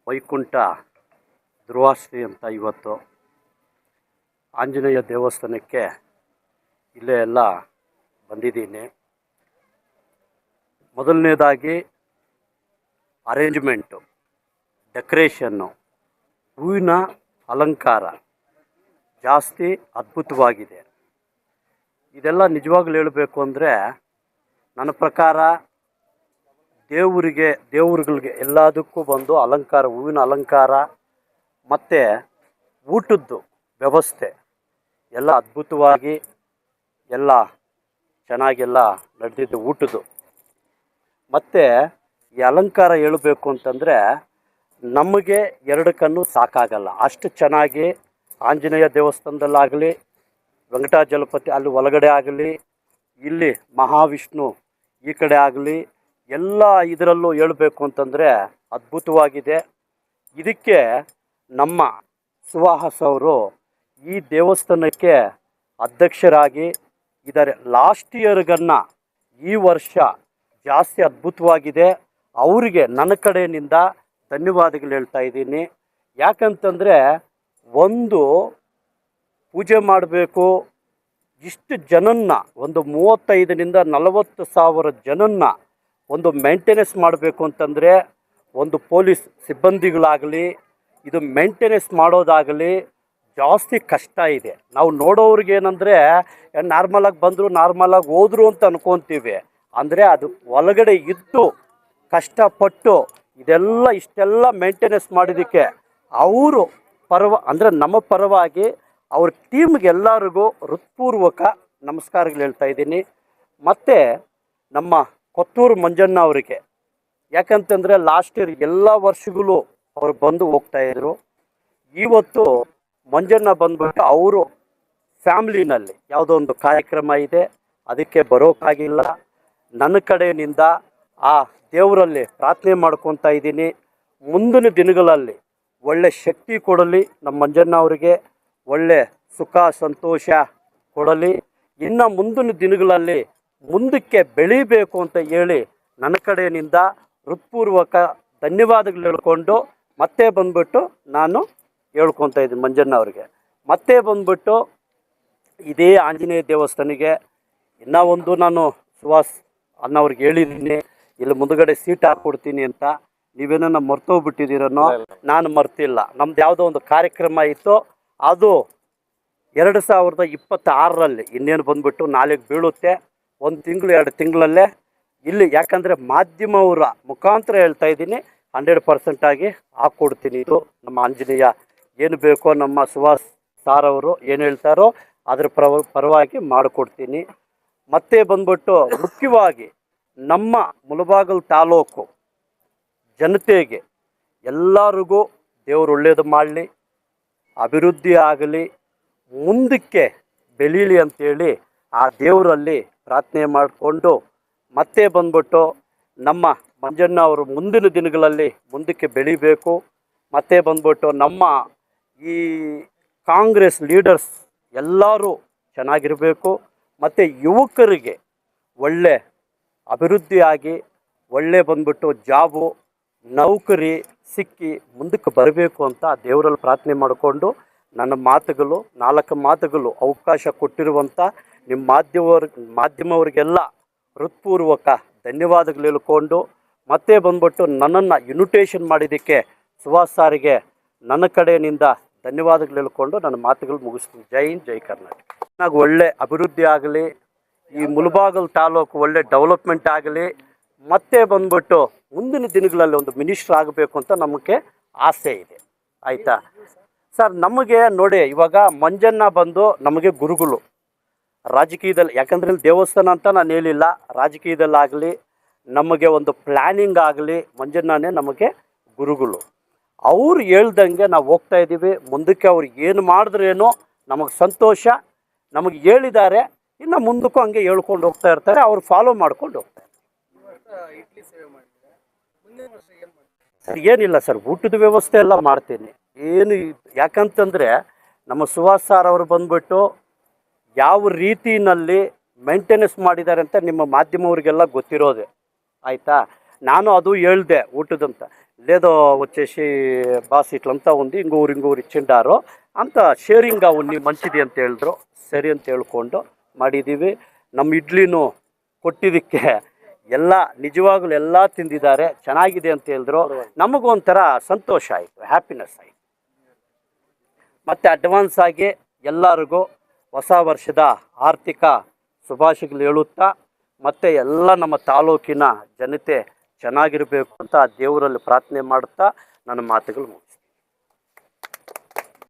ವೈಕುಂಠ ಧ್ರುವಾಶ್ರೀ ಅಂತ ಇವತ್ತು ಆಂಜನೇಯ ದೇವಸ್ಥಾನಕ್ಕೆ ಇಲ್ಲೇ ಎಲ್ಲ ಬಂದಿದ್ದೀನಿ. ಮೊದಲನೇದಾಗಿ ಅರೇಂಜ್ಮೆಂಟು, ಡೆಕೋರೇಷನ್ನು, ಹೂವಿನ ಅಲಂಕಾರ ಜಾಸ್ತಿ ಅದ್ಭುತವಾಗಿದೆ. ಇದೆಲ್ಲ ನಿಜವಾಗ್ಲೂ ಹೇಳಬೇಕು ಅಂದರೆ ನನ್ನ ಪ್ರಕಾರ ದೇವ್ರುಗಳಿಗೆ ಎಲ್ಲದಕ್ಕೂ ಬಂದು ಅಲಂಕಾರ, ಹೂವಿನ ಅಲಂಕಾರ ಮತ್ತು ಊಟದ್ದು ವ್ಯವಸ್ಥೆ ಎಲ್ಲ ಅದ್ಭುತವಾಗಿ ಎಲ್ಲ ಚೆನ್ನಾಗೆಲ್ಲ ನಡೆದಿದ್ದು ಊಟದ್ದು. ಮತ್ತು ಈ ಅಲಂಕಾರ ಹೇಳಬೇಕು ಅಂತಂದರೆ ನಮಗೆ ಎರಡು ಕಣ್ಣು ಸಾಕಾಗಲ್ಲ, ಅಷ್ಟು ಚೆನ್ನಾಗಿ ಆಂಜನೇಯ ದೇವಸ್ಥಾನದಲ್ಲಾಗಲಿ, ವೆಂಕಟಾಚಲಪತಿ ಅಲ್ಲಿ ಒಳಗಡೆ ಆಗಲಿ, ಇಲ್ಲಿ ಮಹಾವಿಷ್ಣು ಈ ಕಡೆ ಆಗಲಿ, ಎಲ್ಲ ಇದರಲ್ಲೂ ಹೇಳಬೇಕು ಅಂತಂದರೆ ಅದ್ಭುತವಾಗಿದೆ. ಇದಕ್ಕೆ ನಮ್ಮ ಸುಹಾಸ್ ಅವರು ಈ ದೇವಸ್ಥಾನಕ್ಕೆ ಅಧ್ಯಕ್ಷರಾಗಿ ಇದ್ದಾರೆ. ಲಾಸ್ಟ್ ಇಯರ್ಗನ್ನ ಈ ವರ್ಷ ಜಾಸ್ತಿ ಅದ್ಭುತವಾಗಿದೆ. ಅವರಿಗೆ ನನ್ನ ಕಡೆಯಿಂದ ಧನ್ಯವಾದಗಳು ಹೇಳ್ತಾ ಇದ್ದೀನಿ. ಯಾಕಂತಂದರೆ ಒಂದು ಪೂಜೆ ಮಾಡಬೇಕು, ಇಷ್ಟು ಜನನ್ನ, ಒಂದು 35,000 to 40,000 ಜನನ್ನ ಒಂದು ಮೇಂಟೆನೆನ್ಸ್ ಮಾಡಬೇಕು ಅಂತಂದರೆ ಒಂದು ಪೊಲೀಸ್ ಸಿಬ್ಬಂದಿಗಳಾಗಲಿ, ಇದು ಮೇಂಟೆನೆನ್ಸ್ ಮಾಡೋದಾಗಲಿ ಜಾಸ್ತಿ ಕಷ್ಟ ಇದೆ. ನಾವು ನೋಡೋವ್ರಿಗೆ ಏನಂದರೆ ನಾರ್ಮಲಾಗಿ ಬಂದರು ನಾರ್ಮಲಾಗಿ ಹೋದ್ರು ಅಂತ ಅನ್ಕೊತೀವಿ. ಅಂದರೆ ಅದು ಒಳಗಡೆ ಇದ್ದು ಕಷ್ಟಪಟ್ಟು ಇದೆಲ್ಲ ಇಷ್ಟೆಲ್ಲ ಮೇಂಟೆನೆನ್ಸ್ ಮಾಡಿದ್ದಕ್ಕೆ ಅವರು ಅಂದರೆ ನಮ್ಮ ಪರವಾಗಿ ಅವ್ರ ಟೀಮ್ಗೆ ಎಲ್ಲರಿಗೂ ಹೃತ್ಪೂರ್ವಕ ನಮಸ್ಕಾರಗಳು ಹೇಳ್ತಾ ಇದ್ದೀನಿ. ಮತ್ತು ನಮ್ಮ ಕೊತ್ತೂರು ಮಂಜಣ್ಣ ಅವರಿಗೆ, ಯಾಕಂತಂದರೆ ಲಾಸ್ಟ್ ಇಯರ್ ಎಲ್ಲ ವರ್ಷಗಳು ಅವರು ಬಂದು ಹೋಗ್ತಾಯಿದ್ರು. ಇವತ್ತು ಮಂಜಣ್ಣ ಬಂದ್ಬಿಟ್ಟು ಅವರು ಫ್ಯಾಮ್ಲಿನಲ್ಲಿ ಯಾವುದೋ ಒಂದು ಕಾರ್ಯಕ್ರಮ ಇದೆ, ಅದಕ್ಕೆ ಬರೋಕ್ಕಾಗಿಲ್ಲ. ನನ್ನ ಕಡೆಯಿಂದ ಆ ದೇವರಲ್ಲಿ ಪ್ರಾರ್ಥನೆ ಮಾಡ್ಕೊತಾ ಇದ್ದೀನಿ, ಮುಂದಿನ ದಿನಗಳಲ್ಲಿ ಒಳ್ಳೆ ಶಕ್ತಿ ಕೊಡಲಿ, ನಮ್ಮ ಮಂಜಣ್ಣ ಅವರಿಗೆ ಒಳ್ಳೆ ಸುಖ ಸಂತೋಷ ಕೊಡಲಿ, ಇನ್ನು ಮುಂದಿನ ದಿನಗಳಲ್ಲಿ ಮುಂದಕ್ಕೆ ಬೆಳೀಬೇಕು ಅಂತ ಹೇಳಿ ನನ್ನ ಕಡೆಯಿಂದ ಹೃತ್ಪೂರ್ವಕ ಧನ್ಯವಾದಗಳು ಹೇಳ್ಕೊಂಡು ಮತ್ತೆ ಬಂದ್ಬಿಟ್ಟು ನಾನು ಹೇಳ್ಕೊತಾ ಇದ್ದೀನಿ ಮಂಜಣ್ಣ ಅವರಿಗೆ. ಮತ್ತೆ ಬಂದ್ಬಿಟ್ಟು ಇದೇ ಆಂಜನೇಯ ದೇವಸ್ಥಾನಿಗೆ ಇನ್ನೂ ಒಂದು ನಾನು ಸುಹಾಸ್ ಅನ್ನೋರಿಗೆ ಹೇಳಿದ್ದೀನಿ, ಇಲ್ಲಿ ಮುಂದುಗಡೆ ಸೀಟ್ ಹಾಕ್ಕೊಡ್ತೀನಿ ಅಂತ. ನೀವೇನೋ ಮರ್ತೋಗ್ಬಿಟ್ಟಿದ್ದೀರನೋ? ನಾನು ಮರ್ತಿಲ್ಲ. ನಮ್ದು ಯಾವುದೋ ಒಂದು ಕಾರ್ಯಕ್ರಮ ಇತ್ತು, ಅದು 2026ರಲ್ಲಿ ಇನ್ನೇನು ಬಂದ್ಬಿಟ್ಟು ನಾಳೆಗೆ ಬೀಳುತ್ತೆ. 1 ತಿಂಗಳು 2 ತಿಂಗಳಲ್ಲೇ ಇಲ್ಲಿ, ಯಾಕಂದರೆ ಮಾಧ್ಯಮವರ ಮುಖಾಂತರ ಹೇಳ್ತಾ ಇದ್ದೀನಿ, 100% ಆಗಿ ಹಾಕ್ಕೊಡ್ತೀನಿ. ಇದು ನಮ್ಮ ಆಂಜನೇಯ ಏನು ಬೇಕೋ ನಮ್ಮ ಸುಹಾಸ್ ಸಾರ್ ಅವರು ಏನು ಹೇಳ್ತಾರೋ ಅದ್ರ ಪರವಾಗಿ ಮಾಡಿಕೊಡ್ತೀನಿ. ಮತ್ತೆ ಬಂದ್ಬಿಟ್ಟು ಮುಖ್ಯವಾಗಿ ನಮ್ಮ ಮುಳಬಾಗಿಲು ತಾಲೂಕು ಜನತೆಗೆ ಎಲ್ಲರಿಗೂ ದೇವರು ಒಳ್ಳೆಯದು ಮಾಡಲಿ, ಅಭಿವೃದ್ಧಿ ಆಗಲಿ, ಮುಂದಕ್ಕೆ ಬೆಳೀಲಿ ಅಂಥೇಳಿ ಆ ದೇವರಲ್ಲಿ ಪ್ರಾರ್ಥನೆ ಮಾಡಿಕೊಂಡು ಮತ್ತೆ ಬಂದ್ಬಿಟ್ಟು ನಮ್ಮ ಮಂಜಣ್ಣ ಅವರು ಮುಂದಿನ ದಿನಗಳಲ್ಲಿ ಮುಂದಕ್ಕೆ ಬೆಳಿಬೇಕು. ಮತ್ತೆ ಬಂದ್ಬಿಟ್ಟು ನಮ್ಮ ಈ ಕಾಂಗ್ರೆಸ್ ಲೀಡರ್ಸ್ ಎಲ್ಲರೂ ಚೆನ್ನಾಗಿರಬೇಕು. ಮತ್ತು ಯುವಕರಿಗೆ ಒಳ್ಳೆ ಅಭಿವೃದ್ಧಿಯಾಗಿ ಒಳ್ಳೆ ಬಂದ್ಬಿಟ್ಟು ಜಾಬು ನೌಕರಿ ಸಿಕ್ಕಿ ಮುಂದಕ್ಕೆ ಬರಬೇಕು ಅಂತ ದೇವರಲ್ಲಿ ಪ್ರಾರ್ಥನೆ ಮಾಡಿಕೊಂಡು ನನ್ನ ಮಾತುಗಳು 4 ಮಾತುಗಳು ಅವಕಾಶ ಕೊಟ್ಟಿರುವಂಥ ನಿಮ್ಮ ಮಾಧ್ಯಮವ್ರಿಗೆಲ್ಲ ಹೃತ್ಪೂರ್ವಕ ಧನ್ಯವಾದಗಳು ಹೇಳ್ಕೊಂಡು ಮತ್ತೆ ಬಂದ್ಬಿಟ್ಟು ನನ್ನನ್ನು ಇನ್ವಿಟೇಷನ್ ಮಾಡಿದ್ದಕ್ಕೆ ಸುಹಾಸ್ ಸಾರಿಗೆ ನನ್ನ ಕಡೆಯಿಂದ ಧನ್ಯವಾದಗಳು ಹೇಳ್ಕೊಂಡು ನನ್ನ ಮಾತುಗಳು ಮುಗಿಸ್ತೀನಿ. ಜೈ ಹಿಂದ್, ಜೈ ಕರ್ನಾಟಕ. ನನಗೆ ಒಳ್ಳೆ ಅಭಿವೃದ್ಧಿ ಆಗಲಿ, ಈ ಮುಳಬಾಗಿಲು ತಾಲೂಕು ಒಳ್ಳೆ ಡೆವಲಪ್ಮೆಂಟ್ ಆಗಲಿ, ಮತ್ತೆ ಬಂದ್ಬಿಟ್ಟು ಮುಂದಿನ ದಿನಗಳಲ್ಲಿ ಒಂದು ಮಿನಿಸ್ಟರ್ ಆಗಬೇಕು ಅಂತ ನಮಗೆ ಆಸೆ ಇದೆ. ಆಯಿತಾ ಸರ್? ನಮಗೆ ನೋಡಿ, ಇವಾಗ ಮಂಜಣ್ಣ ಬಂದು ನಮಗೆ ಗುರುಗಳು ರಾಜಕೀಯದಲ್ಲಿ, ಯಾಕಂದರೆ ಇಲ್ಲಿ ದೇವಸ್ಥಾನ ಅಂತ ನಾನು ಹೇಳಿಲ್ಲ, ರಾಜಕೀಯದಲ್ಲಾಗಲಿ ನಮಗೆ ಒಂದು ಪ್ಲ್ಯಾನಿಂಗ್ ಆಗಲಿ ಮಂಜಣ್ಣನೇ ನಮಗೆ ಗುರುಗಳು. ಅವ್ರು ಹೇಳ್ದಂಗೆ ನಾವು ಹೋಗ್ತಾ ಇದ್ದೀವಿ. ಮುಂದಕ್ಕೆ ಅವ್ರು ಏನು ಮಾಡಿದ್ರೇನೋ ನಮಗೆ ಸಂತೋಷ. ನಮಗೆ ಹೇಳಿದ್ದಾರೆ, ಇನ್ನು ಮುಂದಕ್ಕೂ ಹಂಗೆ ಹೇಳ್ಕೊಂಡು ಹೋಗ್ತಾ ಇರ್ತಾರೆ, ಅವ್ರು ಫಾಲೋ ಮಾಡ್ಕೊಂಡು ಹೋಗ್ತಾರೆ. ಸರ್ ಏನಿಲ್ಲ ಸರ್, ಊಟದ ವ್ಯವಸ್ಥೆ ಎಲ್ಲ ಮಾಡ್ತೀನಿ. ಏನು ಯಾಕಂತಂದರೆ ನಮ್ಮ ಸುಹಾಸ್ ಸಾರ್ ಅವರು ಬಂದ್ಬಿಟ್ಟು ಯಾವ ರೀತಿಯಲ್ಲಿ ಮೇಂಟೆನೆನ್ಸ್ ಮಾಡಿದ್ದಾರೆ ಅಂತ ನಿಮ್ಮ ಮಾಧ್ಯಮವ್ರಿಗೆಲ್ಲ ಗೊತ್ತಿರೋದೆ. ಆಯಿತಾ? ನಾನು ಅದು ಹೇಳಿದೆ ಊಟದಂತ. లేదో వచ్చేసి బాస్ ఇట్లంతా ఉంది ఇంగూరు ఇచ్చిండారు ಅಂತ ಶೇರಿಂಗ್ ಉನ್ನಿ ಮಂಚಿದೆ ಅಂತ ಹೇಳಿದ್ರು. ಸರಿ ಅಂತ ಹೇಳ್ಕೊಂಡು ಮಾಡಿದ್ದೀವಿ. ನಮ್ಮ ಇಡ್ಲಿನೂ ಕೊಟ್ಟಿದ್ದಕ್ಕೆ ಎಲ್ಲ ನಿಜವಾಗ್ಲೂ ಎಲ್ಲ ತಿಂದಿದ್ದಾರೆ, ಚೆನ್ನಾಗಿದೆ ಅಂತ ಹೇಳಿದ್ರು. ನಮಗೂ ಒಂಥರ ಸಂತೋಷ ಆಯಿತು, ಹ್ಯಾಪಿನೆಸ್ ಆಯಿತು. ಮತ್ತು ಅಡ್ವಾನ್ಸ್ ಆಗಿ ಎಲ್ಲರಿಗೂ ಹೊಸ ವರ್ಷದ ಆರ್ಥಿಕ ಶುಭಾಶಯಗಳು ಹೇಳುತ್ತಾ, ಮತ್ತು ಎಲ್ಲ ನಮ್ಮ ತಾಲೂಕಿನ ಜನತೆ ಚೆನ್ನಾಗಿರಬೇಕು ಅಂತ ದೇವರಲ್ಲಿ ಪ್ರಾರ್ಥನೆ ಮಾಡುತ್ತಾ ನನ್ನ ಮಾತುಗಳು ಮುಗಿಸ್ತೀನಿ.